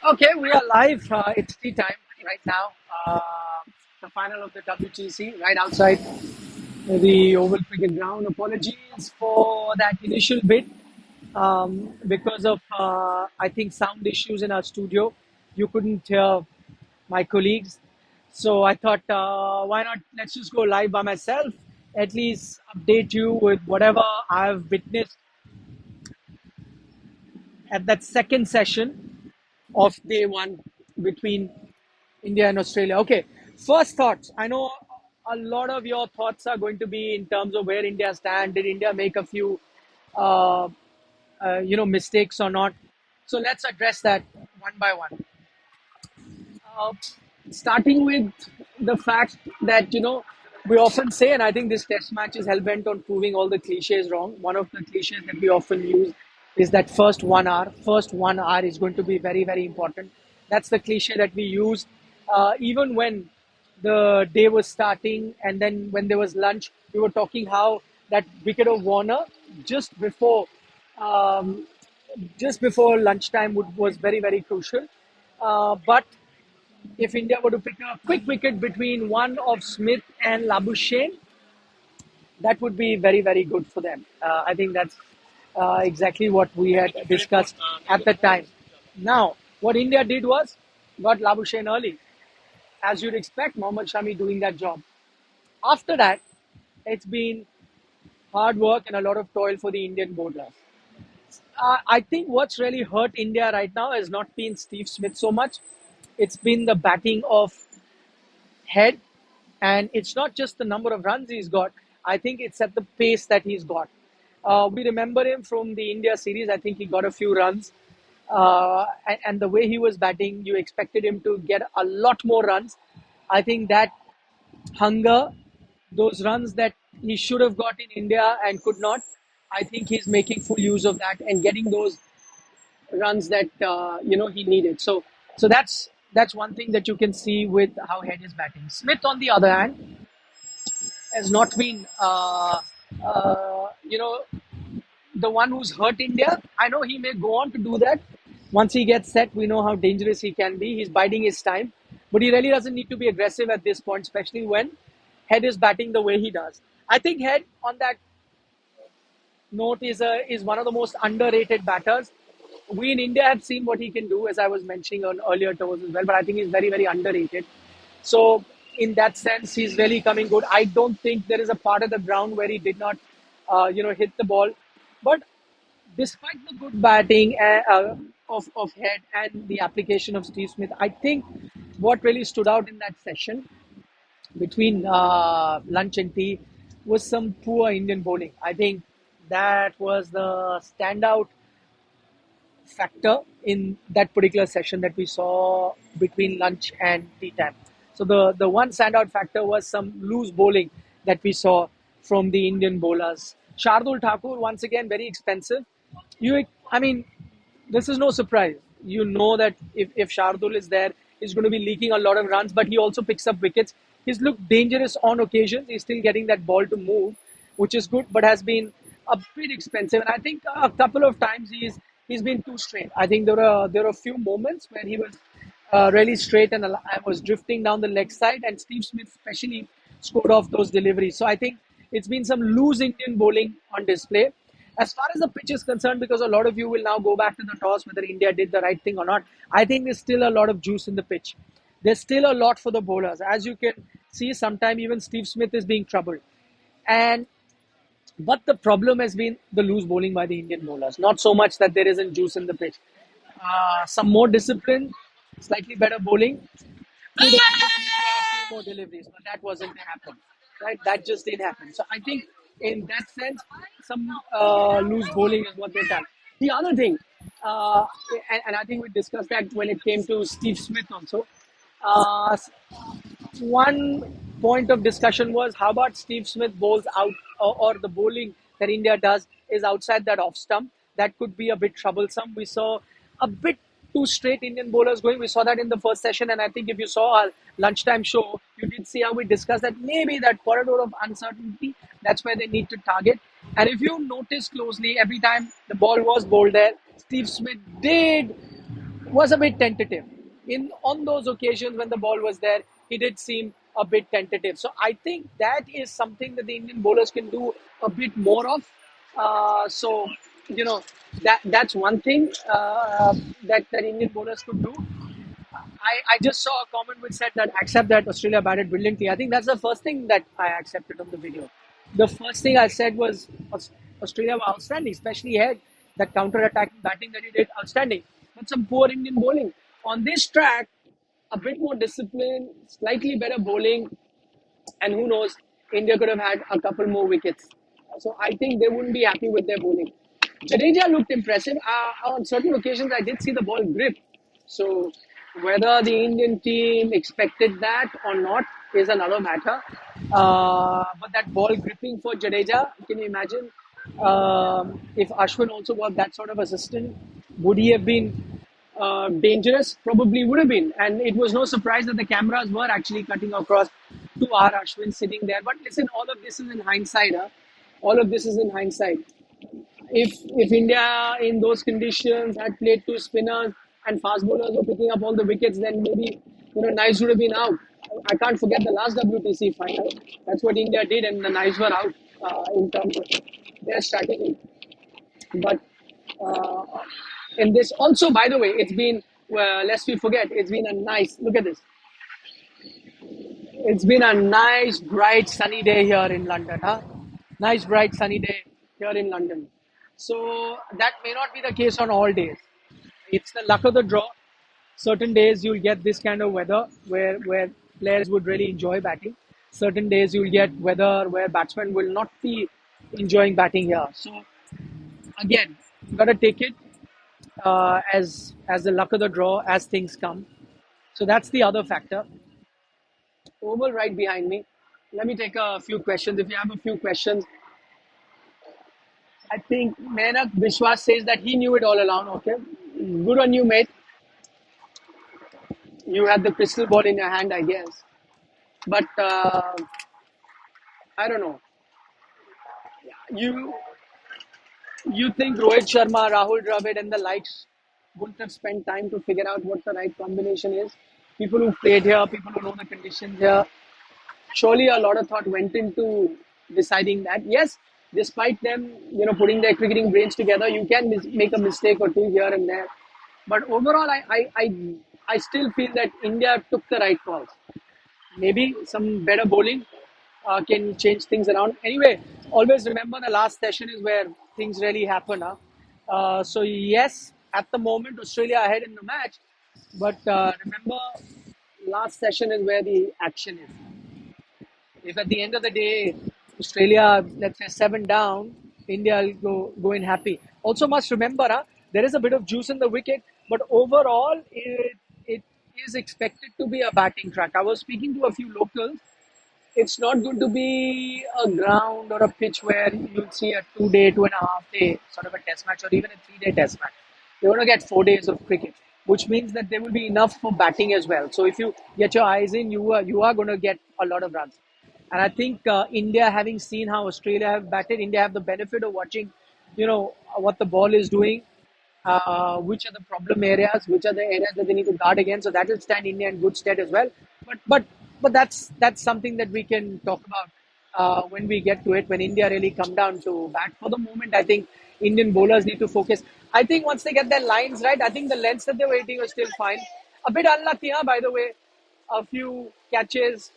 Okay, we are live. It's tea time right now. The final of the WTC right outside the Oval Cricket Ground. Apologies for that initial bit because of, I think, sound issues in our studio. You couldn't hear my colleagues. So I thought, why not? Let's just go live by myself, at least update you with whatever I've witnessed at that second session of day one between India and Australia. Okay, first thoughts. I know a lot of your thoughts are going to be in terms of where India stand. Did India make a few, uh, mistakes or not? So let's address that one by one. Uh, Starting with the fact that we often say, and I think this test match is hell bent on proving all the cliches wrong. One of the cliches that we often use is that first 1 hour is going to be very, very important. That's the cliche that we use even when the day was starting, and then when there was lunch, we were talking how that wicket of Warner just before um, lunchtime was very, very crucial. But if India were to pick a quick wicket between one of Smith and Labuschagne, that would be very, very good for them. I think that's exactly what we had discussed at the time. Now, what India did was got Labuschagne early, as you'd expect, Mohammad Shami doing that job. After that, it's been hard work and a lot of toil for the Indian bowlers. I think what's really hurt India right now has not been Steve Smith so much. It's been the batting of Head, and it's not just the number of runs he's got. I think it's at the pace that he's got. We remember him from the India series. I think he got a few runs, and the way he was batting, you expected him to get a lot more runs. I think that hunger, those runs that he should have got in India and could not, I think he's making full use of that and getting those runs that he needed. So that's one thing that you can see with how Head is batting. Smith, on the other hand, has not been the one who's hurt India. I know he may go on to do that. Once he gets set, we know how dangerous he can be. He's biding his time, but he really doesn't need to be aggressive at this point, especially when Head is batting the way he does. I think Head, on that note, is one of the most underrated batters. We in India have seen what he can do, as I was mentioning on earlier tours as well, but I think he's very, very underrated. So, in that sense, he's really coming good. I don't think there is a part of the ground where he did not, hit the ball. But despite the good batting of Head and the application of Steve Smith, I think what really stood out in that session between lunch and tea was some poor Indian bowling. I think that was the standout factor in that particular session that we saw between lunch and tea time. So the one standout factor was some loose bowling that we saw from the Indian bowlers. Shardul Thakur, once again, very expensive. I mean, this is no surprise. You know that if Shardul is there, he's going to be leaking a lot of runs, but he also picks up wickets. He's looked dangerous on occasions. He's still getting that ball to move, which is good, but has been a bit expensive. And I think a couple of times he's been too straight. I think there are a few moments where he was really straight and I was drifting down the leg side, and Steve Smith especially scored off those deliveries. So I think it's been some loose Indian bowling on display. As far as the pitch is concerned, because a lot of you will now go back to the toss whether India did the right thing or not, I think there's still a lot of juice in the pitch. There's still a lot for the bowlers. As you can see, sometimes even Steve Smith is being troubled. And but the problem has been the loose bowling by the Indian bowlers. Not so much that there isn't juice in the pitch. Some more discipline, slightly better bowling, could have given India a few more deliveries, but that wasn't to happen. Right? That just didn't happen. So I think in that sense, some loose bowling is what they've done. The other thing, uh, and I think we discussed that when it came to Steve Smith also. Uh, One point of discussion was how about Steve Smith bowls out, or the bowling that India does is outside that off stump. That could be a bit troublesome. We saw a bit too straight Indian bowlers going. We saw that in the first session, and I think if you saw our lunchtime show, you did see how we discussed that maybe that corridor of uncertainty, that's where they need to target. And if you notice closely, every time the ball was bowled there, Steve Smith did was a bit tentative. In on those occasions when the ball was there, he did seem a bit tentative. So I think that is something that the Indian bowlers can do a bit more of. So you know that's one thing that Indian bowlers could do. I just saw a comment which said that accept that Australia batted brilliantly. I think that's the first thing that I accepted on the video. The first thing I said was Australia were outstanding, especially ahead. That counter-attacking batting that he did, outstanding. But some poor Indian bowling. On this track, a bit more discipline, slightly better bowling, and who knows, India could have had a couple more wickets. So I think they wouldn't be happy with their bowling. Jadeja looked impressive. On certain occasions, I did see the ball grip. So whether the Indian team expected that or not is another matter. But that ball gripping for Jadeja, can you imagine if Ashwin also got that sort of assistant? Would he have been dangerous? Probably would have been. And it was no surprise that the cameras were actually cutting across to our Ashwin sitting there. But listen, all of this is in hindsight. Huh? All of this is in hindsight. If India in those conditions had played two spinners and fast bowlers were picking up all the wickets, then maybe knives would have been out. I can't forget the last WTC final. That's what India did, and the knives were out in terms of their strategy. But uh, in this also, by the way, it's been lest we forget, it's been a nice look at this. It's been a nice, bright, sunny day here in London. Huh? Nice, bright, sunny day here in London. So that may not be the case on all days. It's the luck of the draw. Certain days you'll get this kind of weather where players would really enjoy batting. Certain days you'll get weather where batsmen will not be enjoying batting here. So again, you gotta take it as the luck of the draw as things come. So that's the other factor. Oval right behind me. Let me take a few questions. If you have a few questions, I think Menak Vishwas says that he knew it all along. Okay, good on you, mate. You had the crystal ball in your hand, I guess. But I don't know. You you think Rohit Sharma, Rahul Dravid, and the likes wouldn't have spent time to figure out what the right combination is? People who played here, people who know the conditions here, surely a lot of thought went into deciding that. Yes, despite them, putting their cricketing brains together, you can make a mistake or two here and there. But overall, I still feel that India took the right calls. Maybe some better bowling can change things around. Anyway, always remember the last session is where things really happen. Huh? So yes, at the moment Australia ahead in the match, but remember last session is where the action is. If at the end of the day, Australia, let's say seven down, India will go in happy. Also, must remember, there is a bit of juice in the wicket, but overall, it is expected to be a batting track. I was speaking to a few locals. It's not going to be a ground or a pitch where you'll see a 2 day, 2.5 day sort of a test match or even a 3 day test match. You're going to get 4 days of cricket, which means that there will be enough for batting as well. So if you get your eyes in, you are going to get a lot of runs. And I think India, having seen how Australia have batted, India have the benefit of watching, what the ball is doing, which are the problem areas, which are the areas that they need to guard against. So that will stand India in good stead as well. But that's something that we can talk about when we get to it. When India really come down to bat. For the moment, I think Indian bowlers need to focus. I think once they get their lines right, I think the lengths that they're waiting are still fine. A bit unlucky, huh, by the way. A few catches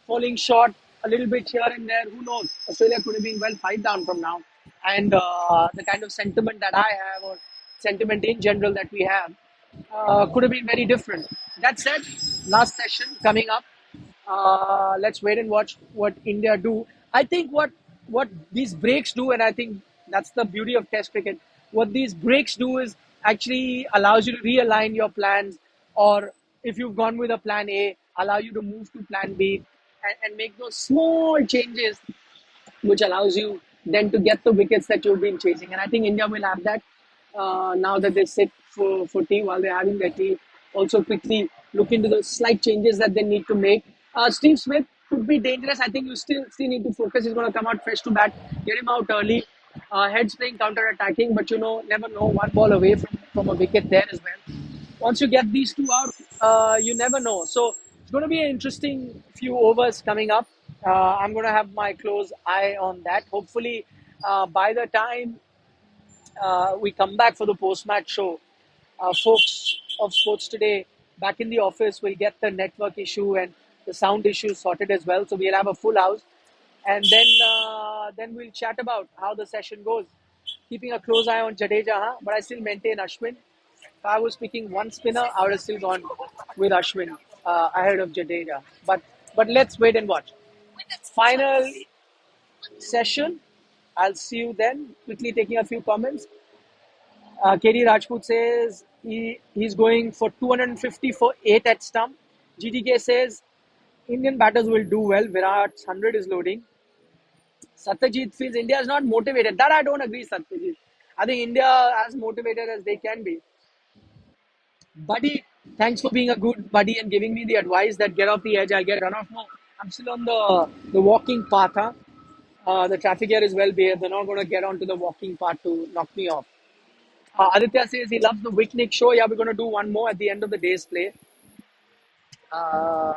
falling short a little bit here and there. Who knows? Australia could have been well 5 down from now. And the kind of sentiment that I have, or sentiment in general that we have, could have been very different. That said, last session coming up. Let's wait and watch what India do. I think what these breaks do, and I think that's the beauty of Test cricket. What these breaks do is actually allows you to realign your plans, or if you've gone with a plan A, allow you to move to plan B, and make those small changes which allows you then to get the wickets that you've been chasing. And I think India will have that now that they sit for tea while they're having their tea. Also, quickly look into the slight changes that they need to make. Steve Smith could be dangerous. I think you still need to focus. He's going to come out fresh to bat, get him out early. Heads playing counter attacking, but never know, one ball away from a wicket there as well. Once you get these two out, you never know. So it's going to be an interesting few overs coming up. I'm going to have my close eye on that. Hopefully, by the time we come back for the post-match show, folks of Sports Today back in the office will get the network issue and the sound issue sorted as well. So we'll have a full house, and then we'll chat about how the session goes. Keeping a close eye on Jadeja, huh? But I still maintain Ashwin. If I was picking one spinner, I would have still gone with Ashwin ahead of Jadeja. But let's wait and watch. Final session. I'll see you then. Quickly taking a few comments. KD Rajput says he's going for 250 for 8 at stump. GTK says Indian batters will do well. Virat's 100 is loading. Satyajit feels India is not motivated. That I don't agree, Satyajit. I think India as motivated as they can be. Buddy, thanks for being a good buddy and giving me the advice that get off the edge, I'll get run off. No, I'm still on the walking path. Huh? The traffic here is well behaved. They're not going to get onto the walking path to knock me off. Aditya says he loves the Wicknick show. Yeah, we're going to do one more at the end of the day's play. Uh,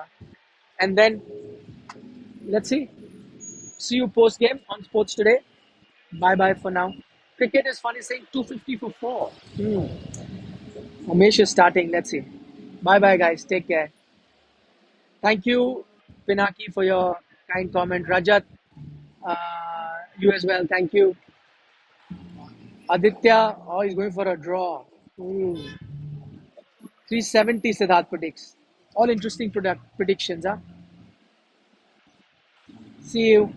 and then, let's see. See you post game on Sports Today. Bye bye for now. Cricket is funny saying 250 for 4. Umesh is starting. Let's see. Bye bye, guys. Take care. Thank you, Pinaki, for your kind comment. Rajat, uh, you as well. Thank you. Aditya, oh, he's going for a draw. 370, Siddharth predicts. All interesting predictions, huh? See you.